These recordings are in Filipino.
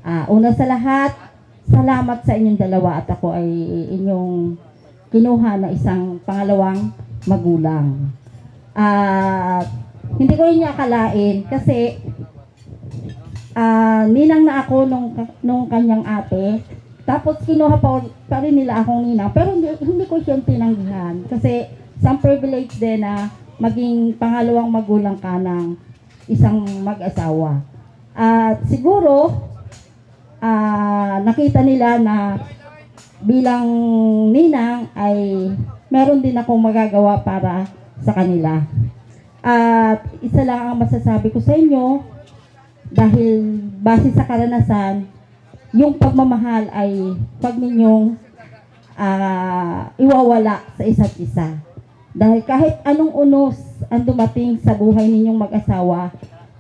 Una sa lahat, salamat sa inyong dalawa at ako ay inyong kinuha na isang pangalawang magulang. At hindi ko rin niya akalain kasi ninang na ako nung kanyang ate. Tapos kinuha pa rin nila akong ninang. Pero hindi ko siya tinanggihan. Kasi some privilege din na maging pangalawang magulang ka ng isang mag-asawa. At siguro, nakita nila na bilang ninang ay meron din akong magagawa para sa kanila. At isa lang ang masasabi ko sa inyo, dahil base sa karanasan, yung pagmamahal ay pag ninyong iwawala sa isa't isa. Dahil kahit anong unos ang dumating sa buhay ninyong mag-asawa,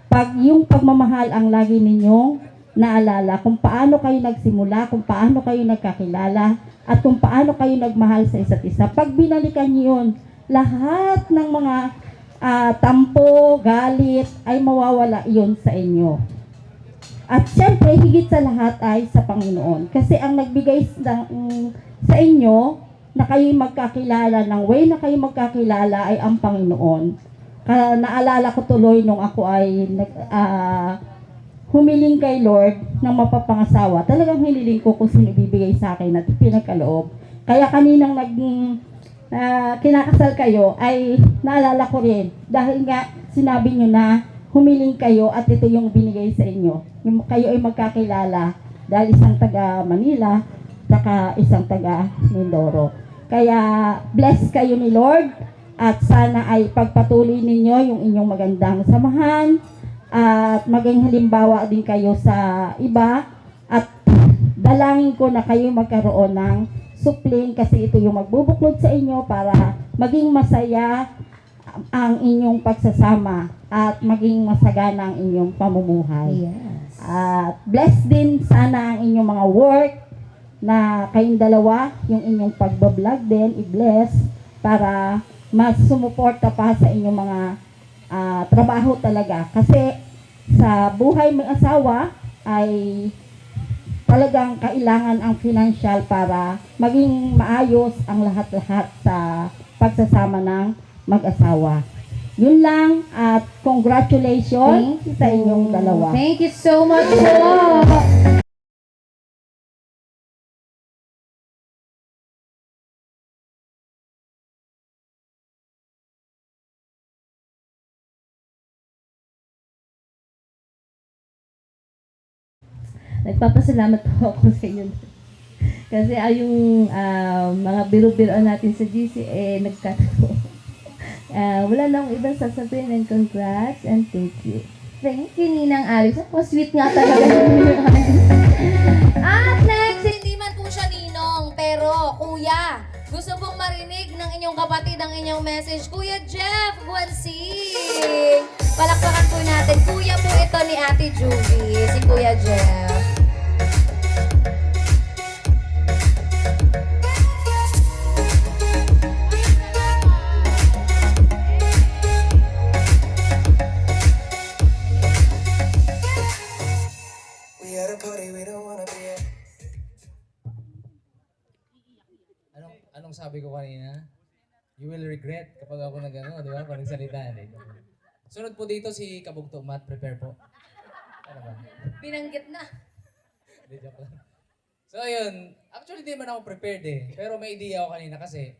pag yung pagmamahal ang lagi ninyong naalala, kung paano kayo nagsimula, kung paano kayo nagkakilala, at kung paano kayo nagmahal sa isa't isa, pag binalikan niyo yun, lahat ng mga tampo, galit, ay mawawala yon sa inyo. At syempre, higit sa lahat ay sa Panginoon. Kasi ang nagbigay sa inyo na kayo magkakilala, ng way na kayo magkakilala ay ang Panginoon. Naalala ko tuloy nung ako ay humiling kay Lord ng mapapangasawa. Talagang hiniling ko kung sino bibigay sa akin at pinagkaloob. Kaya kaninang kinakasal kayo ay naalala ko rin dahil nga sinabi nyo na humiling kayo at ito yung binigay sa inyo. Yung kayo ay magkakilala dahil isang taga Manila saka isang taga Mindoro. Kaya bless kayo ni Lord at sana ay pagpatuloy ninyo yung inyong magandang samahan at maging halimbawa din kayo sa iba at dalangin ko na kayo magkaroon ng supling kasi ito yung magbubuklod sa inyo para maging masaya ang inyong pagsasama at maging masagana ang inyong pamumuhay. Yes. At bless din sana ang inyong mga work na kayong dalawa, yung inyong pagbablog din, i-bless para mas sumuporta pa sa inyong mga trabaho talaga. Kasi sa buhay may asawa ay talagang kailangan ang financial para maging maayos ang lahat-lahat sa pagsasama ng mag-asawa. Yun lang at congratulations sa inyong dalawa. Thank you so much po. Nagpapasalamat po ako sa inyo. Kasi yung mga biro-biroan natin sa GC, nagkataon. Wala na akong ibang sasabihin and congrats and thank you. Thank you, Ninang Alice. Ako, sweet nga talaga ni Ninang Alice. At next, hindi man po siya ninong, pero kuya, gusto pong marinig ng inyong kapatid ang inyong message. Kuya Jeff Guansing. Palakpakan po natin. Kuya po ito ni Ate Julie, si Kuya Jeff. Anong sabi ko kanina? You will regret kapag ako nag-ano, di ba? Pag nagsalita. Sunod po dito si Kabugtong Matt, prepare po. Ano ba? Binanggit na. Hindi, joke lang. So ayun, actually di man ako prepared eh. Pero may idea ako kanina kasi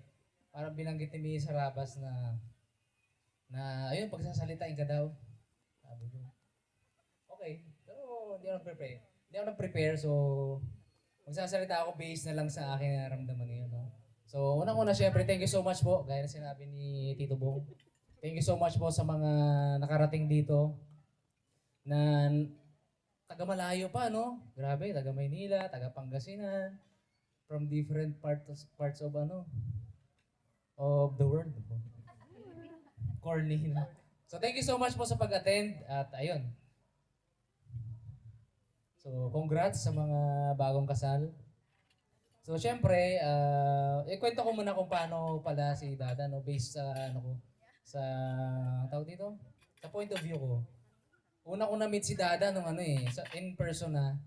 parang binanggit ni Mia Sarabas na ayun, pagsasalitain ka daw. Sabi ko, okay. Pero hindi ako prepare. Hindi ako nag-prepare, so magsasalita ako based na lang sa aking nararamdaman ngayon. No? So, unang-una, syempre, thank you so much po. Gaya na sinabi ni Tito Bong. Thank you so much po sa mga nakarating dito na taga malayo pa, no? Grabe, taga Maynila, taga Pangasinan, from different parts of of the world. Corny. No? So, thank you so much po sa pag-attend at ayun. So, congrats sa mga bagong kasal. So, syempre, ikwento ko muna kung paano pala si Dada, no? Based sa, sa, tawag dito? Sa point of view ko. Una ko na-meet si Dada nung in person na.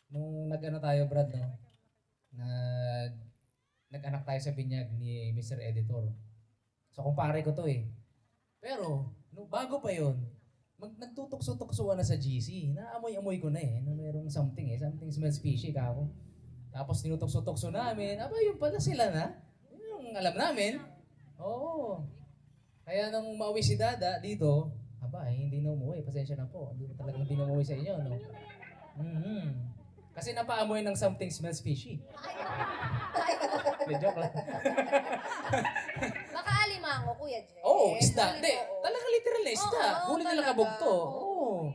nung nag-ano tayo, Brad, no? Nag-anak tayo sa binyag ni Mr. Editor. So, kumpare ko to eh. Pero, bago pa yon, nagtutukso-tuksuan na sa GC. Naamoy-amoy ko na eh. Na merong something eh. Something smells fishy ka ako. Tapos tinutukso-tukso namin. Aba, yun pala sila na. Yun yung alam namin. Oo. Kaya nung mauwi si Dada dito, aba, hindi na umuwi. Pasensya na po. Hindi na umuwi sa inyo, no? Kasi napaamoy ng something smells fishy. Joke lang. Baka alimango, Kuya Jeff. Oo, isda. Bali Hindi, po, oo. talaga literal na isda. Oo, Huli nila talaga. kabugto. Oo. Oo.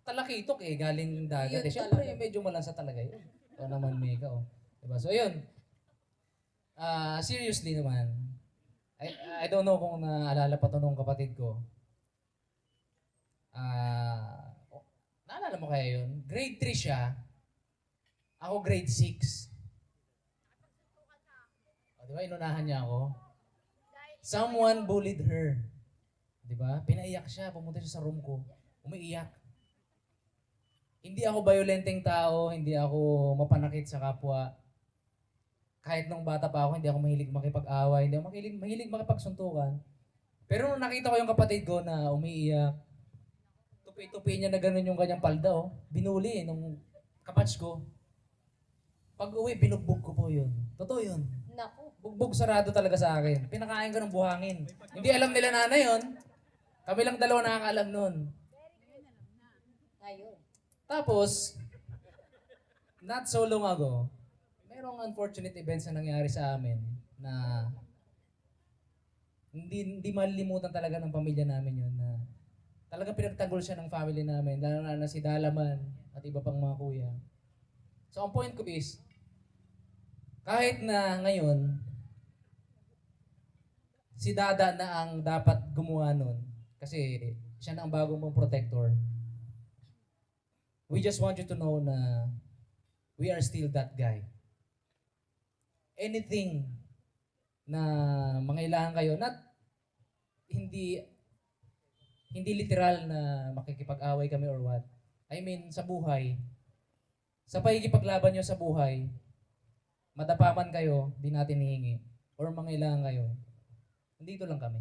Talakitok eh, galing dagat Yun eh. Siyempre, talaga. medyo malansa talaga yun. O naman, Mega, oh. Diba? So, ayun. Seriously naman, I don't know kung naalala pa to nung kapatid ko. Naalala mo kaya yun? Grade 3 siya. Ako grade 6. O, diba? Inunahan niya ako. Someone bullied her. Diba? Pinaiyak siya. Pumunta siya sa room ko. Umiiyak. Hindi ako violenteng tao. Hindi ako mapanakit sa kapwa. Kahit nung bata pa ako, hindi ako mahilig makipag-away. Hindi ako mahilig makipagsuntukan. Pero nung nakita ko yung kapatid ko na umiiyak, tupi-tupi niya na gano'n yung kanyang palda, oh. Binuli nung kapatch ko. Pag uwi, binugbog ko po yun. Totoo yun. Naku. Bugbog sarado talaga sa akin. Pinakain ko ng buhangin. Hindi alam nila nana yun. Kami lang dalawa nakakaalam nun. Ngayon. Tapos, not so long ago, mayroong unfortunate events na nangyari sa amin na hindi malilimutan talaga ng pamilya namin yun na talagang pinagtanggol siya ng family namin, lalo na si Dalaman at iba pang mga kuya. So, ang point ko is, kahit na ngayon, si Dada na ang dapat gumawa nun, kasi siya na ang bagong mong protector, we just want you to know na we are still that guy. Anything na mangailangan kayo, hindi literal na makikipag-away kami or what. I mean, sa buhay, sa pakikipaglaban nyo sa buhay, madapaman kayo, di natin hihingi, or mangailangan kayo, nandito lang kami.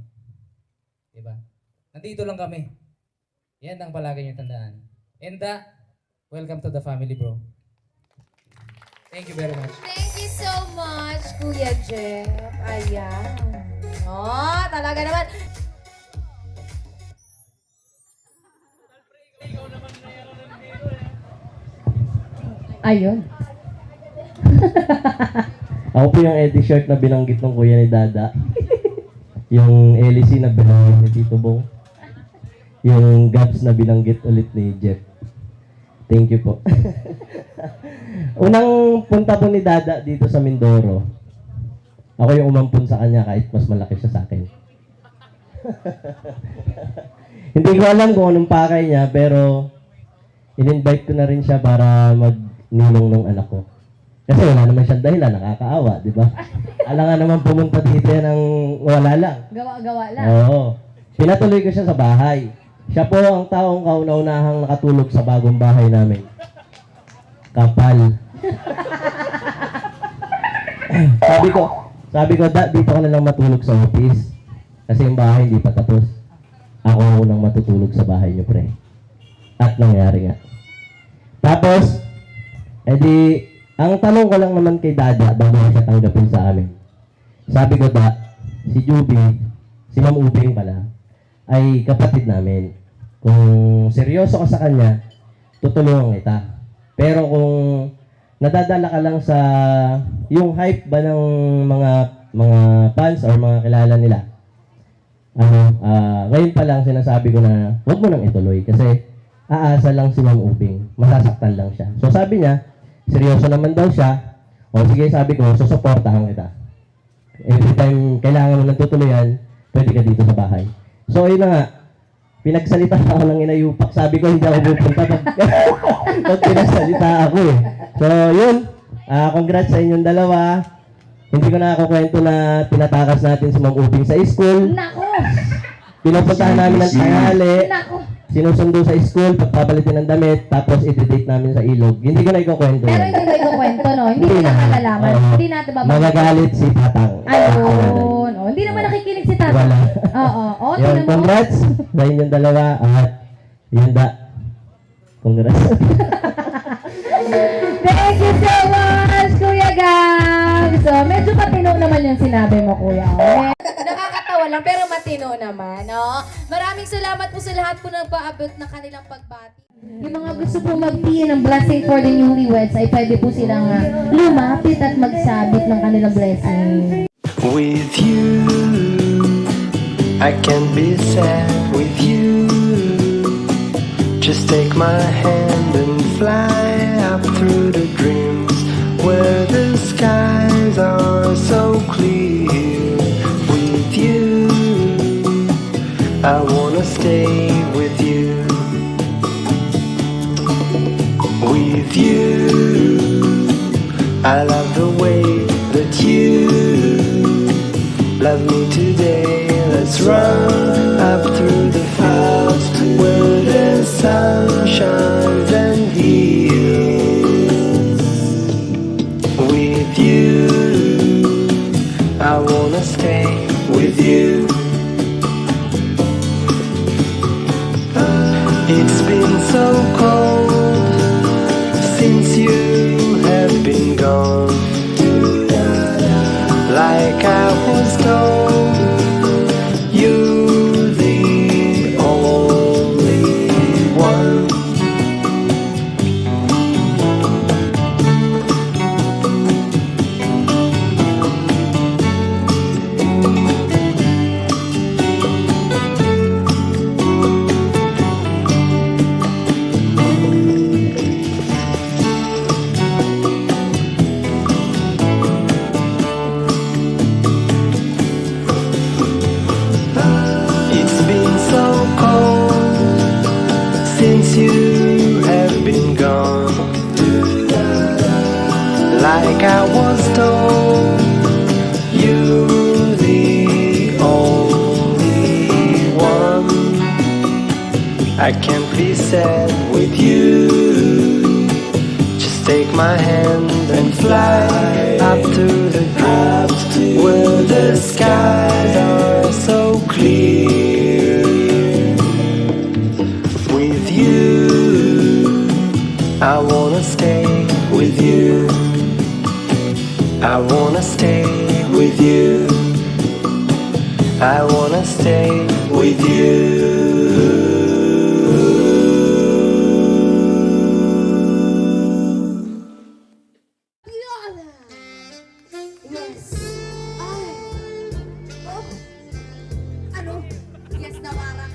Diba? Nandito lang kami. Yan ang palagi nyo tandaan. And welcome to the family, bro. Thank you very much. Thank you so much, Kuya Jeff. Ayan. Oh, talaga naman. Ayun. Ako po yung Eddie shirt na binanggit ng kuya ni Dada. Yung LEC na binanggit ni Tito Bong. Yung Gabs na binanggit ulit ni Jeff. Thank you po. Unang punta po ni Dada dito sa Mindoro. Ako yung umampun sa kanya kahit mas malaki siya sa akin. Hindi ko alam kung anong pakay niya, pero in-invite ko na rin siya para magninong ng anak ko. Kasi wala naman siyang dahilan, nakakaawa, di ba? Alam nga naman pumunta dito yan ng wala lang. Gawa-gawa lang. Oo. Pinatuloy ko siya sa bahay. Siya po ang taong kauna-unahang nakatulog sa bagong bahay namin. Kapal. sabi ko, dito ka na lang matulog sa office. Kasi yung bahay hindi pa tapos. Ako ang unang matutulog sa bahay niyo, pre. At nangyari nga. Tapos, edi, ang tanong ko lang naman kay Dada bago siya tanggapin sa amin. Sabi ko, si Juby, si Ma'am Uping pala, ay kapatid namin. Kung seryoso ka sa kanya, tutulungan kita. Pero kung nadadala ka lang sa yung hype ba ng mga fans or mga kilala nila, ngayon pa lang sinasabi ko na huwag mo nang ituloy kasi aasa lang si Ma'am Uping, masasaktan lang siya. So sabi niya, seryoso naman daw siya, o sige sabi ko, susuportahan kita. Every time kailangan mo ng tutuluyan, pwede ka dito sa bahay. So yun na nga, pinagsalita ako ng inayupak. Sabi ko hindi ako pupunta pag pinagsalita ako eh. So yun, congrats sa inyong dalawa. Hindi ko na ako kwento na tinatakas natin si Ma'am Uping sa school. Nako! Pinupuntahan namin ng tanghali. Nako! sinusundo sa school, pagpapalitin ng damit, tapos i-date namin sa ilog. Hindi ko na ikukwento. Pero yun. hindi ko ikukwento, no? Hindi Hindi ko na. nakalalaman. Oo. Hindi natin babanggitin. Magagalit si Tatang. Ayun. Oh, hindi naman nakikinig si Tata. Wala. Oo. Oh, Yun, tingnan mo. congrats sa inyong dalawa. At yun congrats. Thank you so much, Kuya Gab. So, medyo matino naman yung sinabi mo, Kuya. Okay? Nakakatawa lang, pero matino naman. No? Maraming salamat po sa lahat po nagpaabot ng kanilang pagbati. Yung mga gusto po mag-tea ng blessing for the newlyweds ay pwede po silang lumapit at magsabit ng kanilang blessing. With you, I can be sad with you. Just take my hand and fly up through the dreams where the skies are so clear. With you, I wanna stay with you. With you, I love the way that you love me today. Let's run up through the clouds where the sun shines and heals. With you, I wanna stay with you. It's been so cold since you have been gone. Like I was told, you're the only one. It's been so cold since you have been gone. Like I was told, you're the only one. I can't be sad with you. Just take my hand and fly up to the clouds where the skies are so clear. With you, I wanna stay with you. I wanna stay with you. I wanna stay with you. Yes. Ay. Oh. Ano? Yes, Nawara.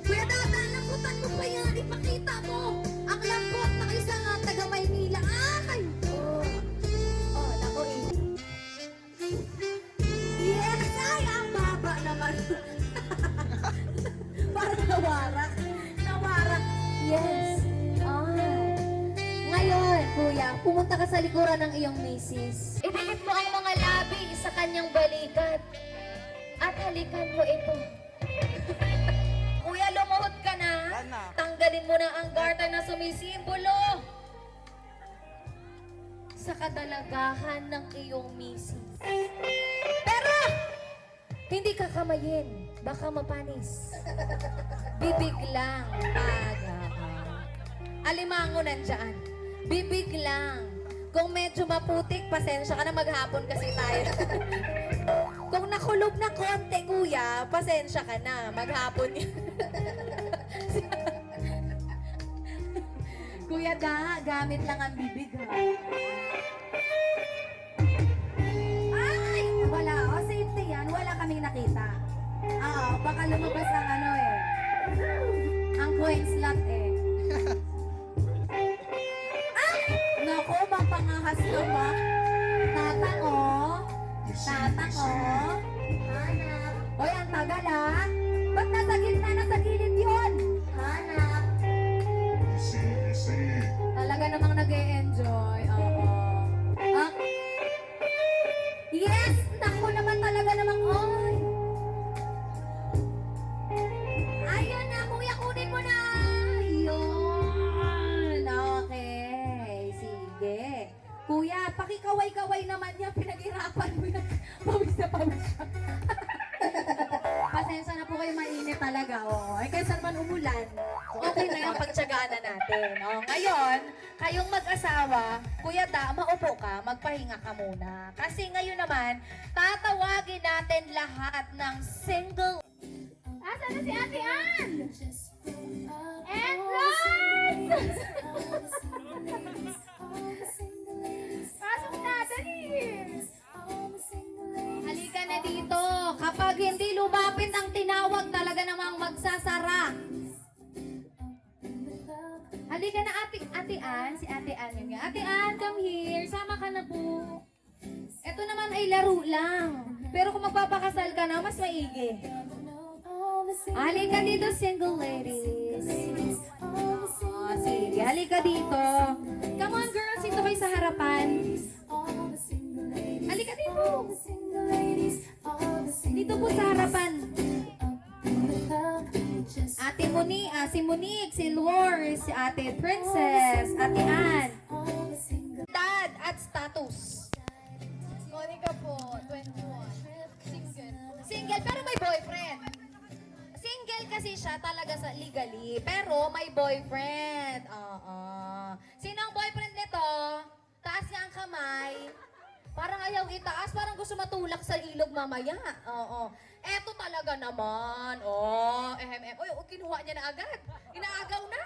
Kuya Dada, lambutan mo pa yan. Ipakita mo. Ang lambot na isang taga Maynila. Ay! Oh. Oh, nako eh. Yes! Ay, ang baba naman. Parang Nawara. Nawara. Yes. Ay. Ngayon, kuya, pumunta ka sa likuran ng iyong misis. Idikit mo ang mga labi sa kanyang balikat. At halikan mo ito. Kuya, lumuhod ka na. Tanggalin mo na ang garter na sumisimbolo sa kadalagahan ng iyong misis. Pero, hindi ka kamayin. Baka mapanis. Bibig lang. Alimango nandyan. Bibig lang. Kung medyo maputik, pasensya ka na, maghapon kasi tayo. Kung nakulog na konti, kuya, pasensya ka na, maghapon yun. Kuya Da, gamit lang ang bibig, ha? Ay! Wala. O, safety yan. Wala kaming nakita. Oo, baka lumabas ang ano eh. Ang coin slot eh. Nako, mapangahas ka ba? Tatang, oh. Tatang, oh. Hanap. Oy, ang tagal, ah. Ba't nasa gitna, nasa gilid yun? Hanap. Talaga namang nag-e-enjoy. Oo. Ah. Yes! Nako naman talaga namang, oy. Ayun na, kuya, kunin mo na. okay na yung pagtsagaan na natin. O, ngayon, kayong mag-asawa, Kuya Da, maupo ka, magpahinga ka muna. Kasi ngayon naman, tatawagin natin lahat ng single. Asa na si Ate Ann? And Rose! Pasok na, dali! Halika na dito. Kapag hindi lumapit ang tinawag, talaga namang magsasara. Halika na, Ate Ann. Si Ate Ann yun nga. Ate Ann, come here. Sama ka na po. Ito naman ay laro lang. Pero kung magpapakasal ka na, mas maigi. Halika dito, single ladies. Oh, sige, halika dito. Come on, girls. Dito kayo sa harapan. Halika dito. Dito po sa harapan. Ate si Monique, si Lore, si Ate Princess, Ate Ann. Dad at status. Monica po, 21. Single, pero may boyfriend. Single kasi siya talaga sa legally, pero may boyfriend. Oo. Sino ang boyfriend nito? Taas niya ang kamay. Parang ayaw itaas, parang gusto matulak sa ilog mamaya. Oo. Eto talaga naman. Uy, kinuha niya na agad. Inaagaw na.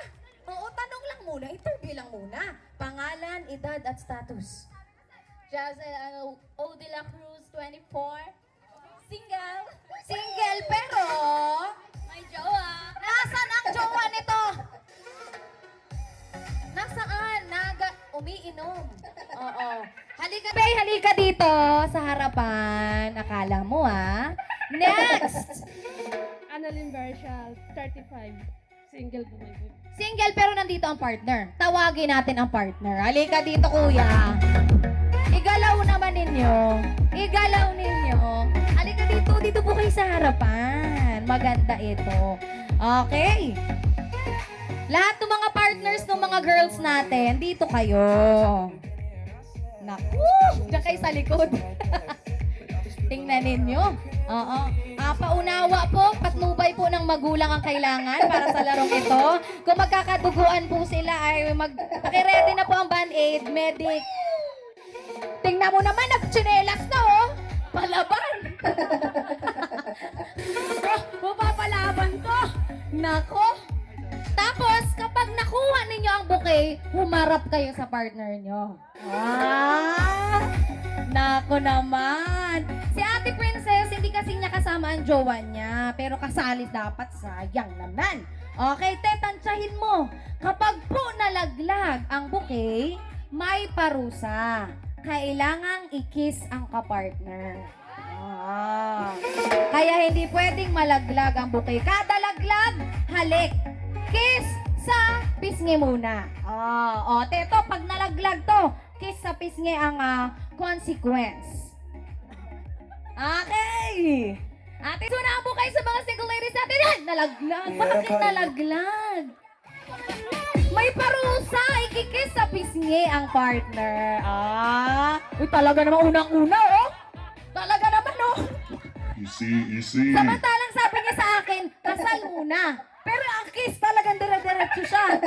Oo, tanong lang muna. Interview lang muna. Pangalan, edad, at status. Jazz O de la Cruz, 24. Single. Single, pero... May jowa. Nasaan ang jowa nito? Nasaan? Umiinom. Oo. Halika, Bey, halika dito sa harapan. Akala mo, Next! Annalyn Barshal, 35. Single po may boy. Single, pero nandito ang partner. Tawagin natin ang partner. Halika dito, kuya. Igalaw naman ninyo. Igalaw ninyo. Halika dito. Dito po kayo sa harapan. Maganda ito. Okay. Lahat ng mga partners ng mga girls natin, dito kayo. Naku! Diyan kayo sa likod. Tingnan ninyo. Oo. Paunawa po, patnubay po ng magulang ang kailangan para sa larong ito. Kung magkakaduguan po sila, ay pakiready na po ang band-aid, medic. Tingnan mo naman, nagtsinelas na, Palaban. Mapapalaban to. Nako. Tapos, kapag nakuha ninyo ang bouquet, humarap kayo sa partner nyo. Nako naman. Si Ate Princess, hindi kasi niya kasama ang jowa niya. Pero kasali dapat, sayang naman. Okay, tetansyahin mo. Kapag po nalaglag ang bouquet, may parusa. Kailangang i-kiss ang kapartner. Kaya hindi pwedeng malaglag ang bouquet. Kada laglag, halik. Kiss sa pisngi muna. Teto, pag nalaglag to, kiss sa pisngi ang consequence. Okay. Ate, sunabo kayo sa mga single ladies natin. Yan, nalaglag. Bakit nalaglag? May parusa. Ikikiss sa pisngi ang partner. Uy, talaga naman unang-una, Talaga naman, Easy. Samantalang sabi niya sa akin, kasal muna. Pero ang kiss talagang dire-diretso siya.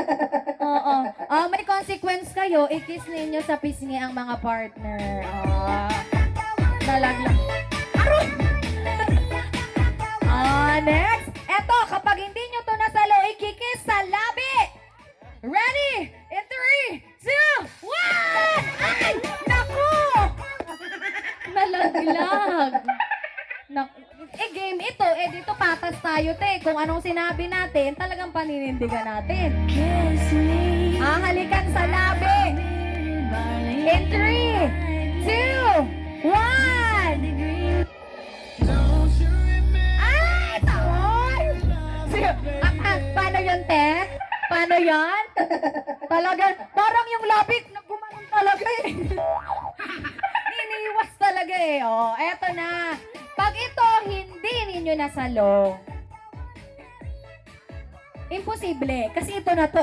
Oo. May consequence kayo. I-kiss ninyo sa pisngi ang mga partner. Nalaglag. Aroy! Next. Eto, kapag hindi nyo to nasalo, i-kiss sa labi. Ready? In 3, 2, 1! Ay! Naku! Nalaglag. Game ito. Dito patas tayo, Kung anong sinabi natin, talagang paninindigan natin. Halikan sa labi. In 3, 2, 1! Ay! Tawag! Paano yun, Tek? Paano yan? Talaga, parang yung labik, gumanon talaga Iniiwas talaga eto na. Pag ito, hindi ninyo nasalo, imposible. Kasi ito na to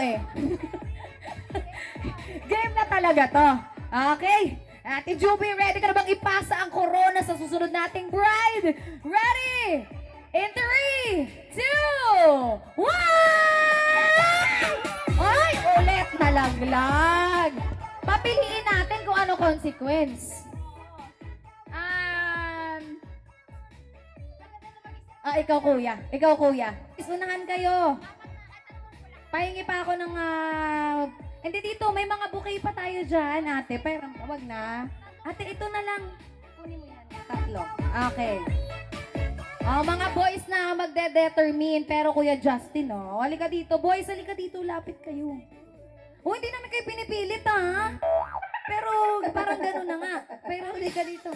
Game na talaga to. Okay. Ate Juby, ready ka na bang ipasa ang corona sa susunod nating bride? Ready? In 3, 2, 1! Ay, ulit nalaglag. Papiliin natin kung ano consequence. Ikaw kuya. Ikaw kuya. Isunahan kayo. Pahingi pa ako ng... Hindi dito, may mga bouquet pa tayo dyan, ate. Pero wag na. Ate, ito na lang. Kunin mo yan. Tatlo. Okay. Mga boys na magde-determine. Pero Kuya Justin, halika dito. Boys, halika dito. Lapit kayo. Hindi namin kayo pinipilit, ha? Pero parang gano'n na nga. Pero halika dito.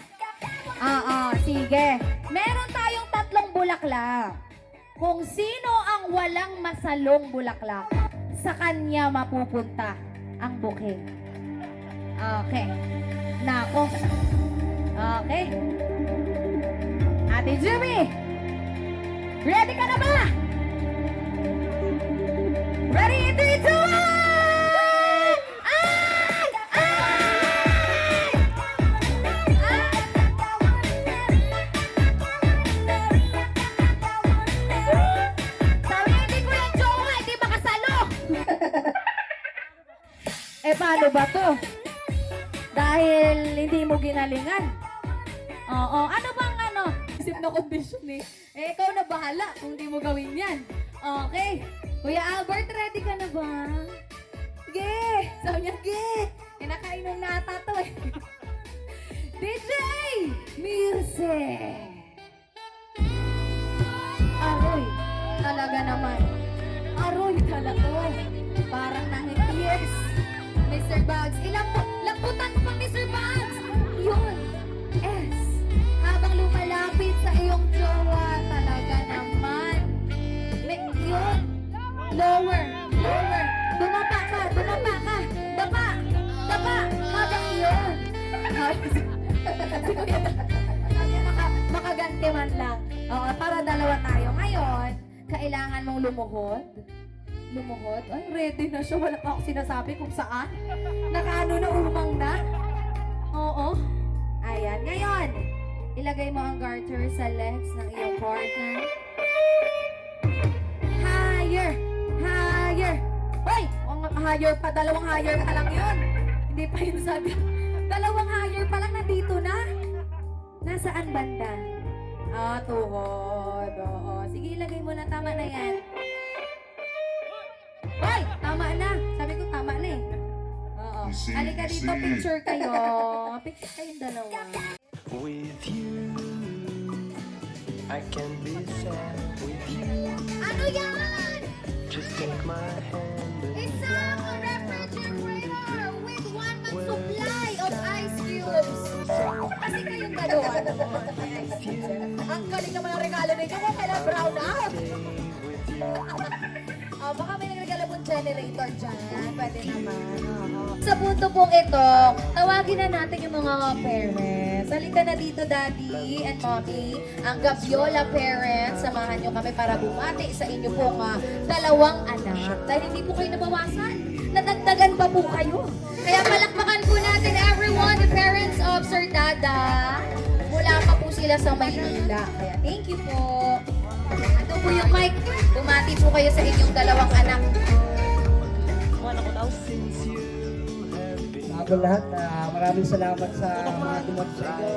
Sige. Meron tayong 3 bulaklak. Kung sino ang walang masalong bulaklak, sa kanya mapupunta ang bouquet. Okay. Nako. Okay. Ate Jimmy, ready ka na ba? Ready, 3, 2, 1! Ay! Sabi hindi ko yung jowa, hindi makasalo. Paano ba to? Dahil hindi mo ginalingan. Oo, ano bang ano? Isip na kondisyon eh. Ikaw na bahala kung di mo gawin yan. Okay. Kuya Albert, ready ka na ba? Sige. Sabi niya, sige. Kinakainom na ata to eh. DJ! Music! Aroy, talaga naman. Aroy talaga. Parang nangitiis. Mr. Bugs. Lamputan pa, Mr. Bugs. Yun. S. Habang lumalapit sa iyong jowa, talaga naman. Yun. Lower. Dumapa ka. Dapa. Habang yun. Makaganti man lang. Oo, para dalawa tayo. Ngayon, kailangan mong lumuhod. Ay, ready na siya. Wala pa ako sinasabi kung saan. Nakaano na, umang na. Oo. Ayan. Ngayon, ilagay mo ang garter sa legs ng iyong partner. Higher. Hoy! Higher pa. 2 higher pa lang yun. Hindi pa yun sabi. 2 higher pa lang, nandito na. Nasaan banda? Tuhod. Oo. Sige, ilagay mo na. Tama na yan. Hoy! Tama na. Sabi ko, tama na eh. Oo. Easy, Halika dito, easy. picture kayo. Picture kayong dalawa. With you, I can be sad with you. Ano yan? Just take my hand and Isang refrigerator with 1 month supply of ice cubes. Kasi kayong dalawa naman. May ice cubes. Ang galing naman ang regalo ninyo. Kung kailan brown out. Baka may nagregalo pong generator dyan. Pwede naman. Sa punto pong ito, tawagin na natin yung mga parents. Halika na dito, Daddy and Mommy. Ang Gabiola parents, samahan nyo kami para bumati sa inyo pong 2 anak. Dahil hindi po kayo nabawasan. Nadagdagan pa po kayo. Kaya palakpakan po natin everyone, the parents of Sir Dada. Mula pa po sila sa Maynila. Kaya thank you po. Ito po yung mic. Bumati po kayo sa inyong 2 anak. Bago lahat, maraming salamat sa mga dumating sa inyo.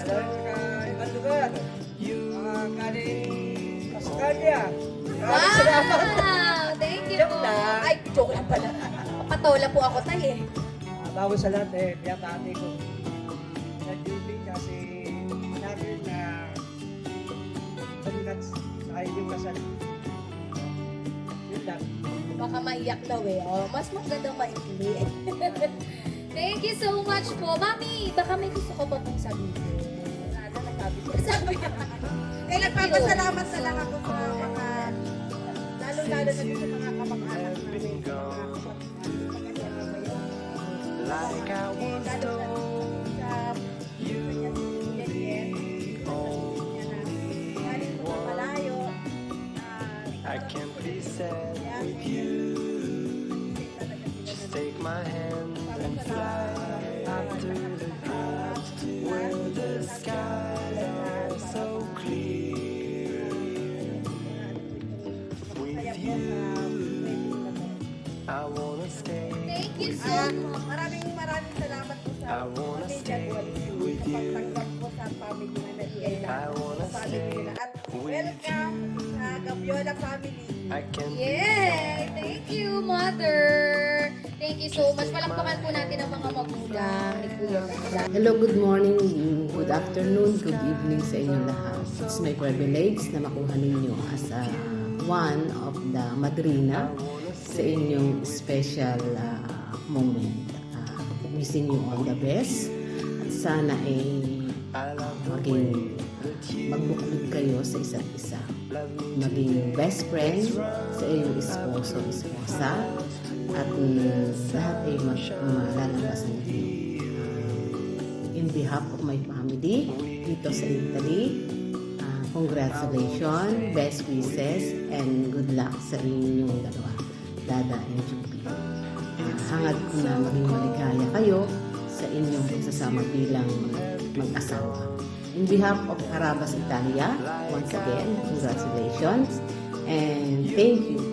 Alam ka, ibang lugar. Mga galing Australia. Maraming salamat. Wow! Thank you Joke po. lang. Ay, joke lang pala. Patola po ako tayo eh. Bago sa lahat, biyak ate ko. Nag-duty kasi natin na congrats sa inyong kasal. Yun lang. Baka maiyak daw eh. Mas magandang maikli. Thank you so much po. Mami, baka may gusto ko pa pong sabihin. Sana nagsabi ko. Sabi niya. Eh, nagpapasalamat na lang ako sa mga, lalo-lalo na sa mga kamag-anak namin. like I was told. You the only one. I can't be sad with you. Just take my hand and fly up to the clouds where the skies are so clear. With you, I wanna stay. Thank you so much. Maraming salamat po sa I wanna stay with you. pagtanggap po sa family na nagigay I wanna stay At with welcome sa Gabiola family. I can Yay! Thank you, Mother! Thank you so much. Palakpakan po natin ang mga magulang ni Kuya Dada. Hello, good morning, good afternoon, good evening sa inyo lahat. It's my privilege na makuha ninyo as one of the madrina sa inyong special moment. Wishing you all the best at sana ay maging magbuklod kayo sa isa't isa. Maging best friend sa iyong esposo, esposa at lahat ay malalabasan ninyo. In behalf of my family dito sa Italy, congratulations, best wishes, and good luck sa inyong dalawa, Dada and Juby. Hangad ko na maging maligaya kayo sa inyong pagsasama bilang mag-asawa. In behalf of Carabas Italia, once again, congratulations and thank you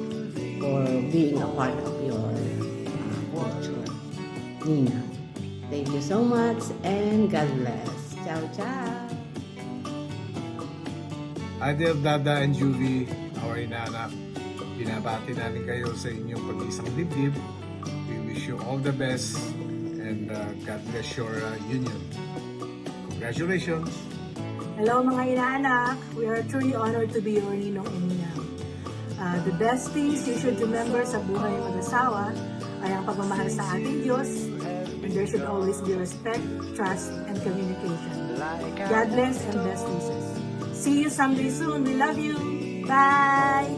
for being a part of your culture. Nina, thank you so much and God bless. Ciao, ciao! Hi there, Dada and Juvie, our inaanak. Binabati namin kayo sa inyong pag-isang dibdib. We wish you all the best and God bless your union. Congratulations! Hello mga inaanak! We are truly honored to be your ninong and ninang. The best things you should remember sa buhay ng mag-asawa ay ang pagmamahal sa ating Diyos, and there should always be respect, trust, and communication. God bless and best wishes. See you someday soon. We love you. Bye!